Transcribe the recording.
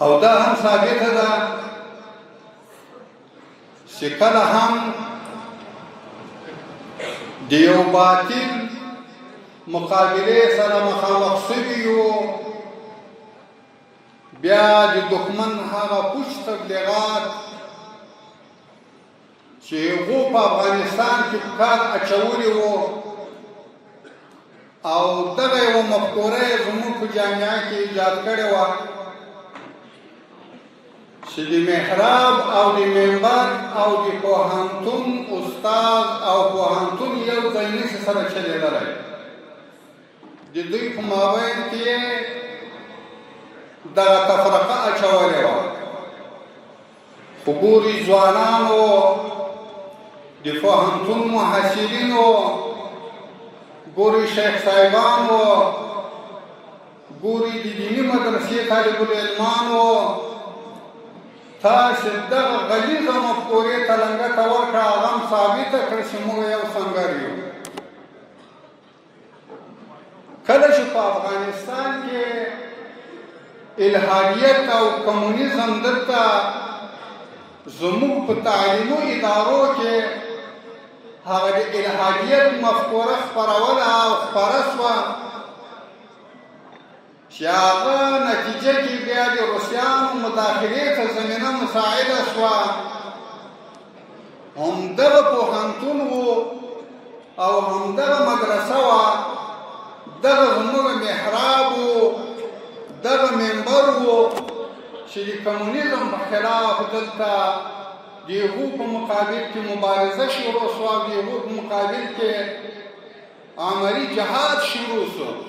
او دا هم ثابته ده چې کله هم د یو باطل مقابله سره مخامخ شوي یو بیا د دښمن هغه پوچ تبلیغات چې هغو په افغانستان کې په کار اچولي وو او دغه یوه مفکوره یې زموږ په جامعه کې ایجاد کړې وه چې د محراب او د منبر او د پوهنتون استاد او پوهنتون یو ځای نشي سره چلېدلی د دوی په مابین کې دغه تفرقه اچولې وه خو ګوري ځوانانو د پوهنتون محصلینو ګوري شیخ صاحبانو ګوري د دیني مدرسې طالب العلمانو تاسې دغه غلیظه مفکورې ته لنګته ورکړه هغه هم ثابته کړه چې موږ یو سنګر یو کله چې په افغانستان کې الحادیت او کمونیزم دلته زموږ په تعلیمو ادارو کې هغه د الحادیت مفکوره خپروله او خپره شوه چې هغه نتیجه کې بیا د روسیانو مداخلې ته زمینه مساعده شوه همدغه پوهنتون و او همدغه مدرسه وه دغه زموږ محراب و دغه منبر و چې د کمونیزم په خلاف دلته د هغو په مقابل کې مبارزه شروع شوه د هغو په مقابل کې عملي جهاد شروع شو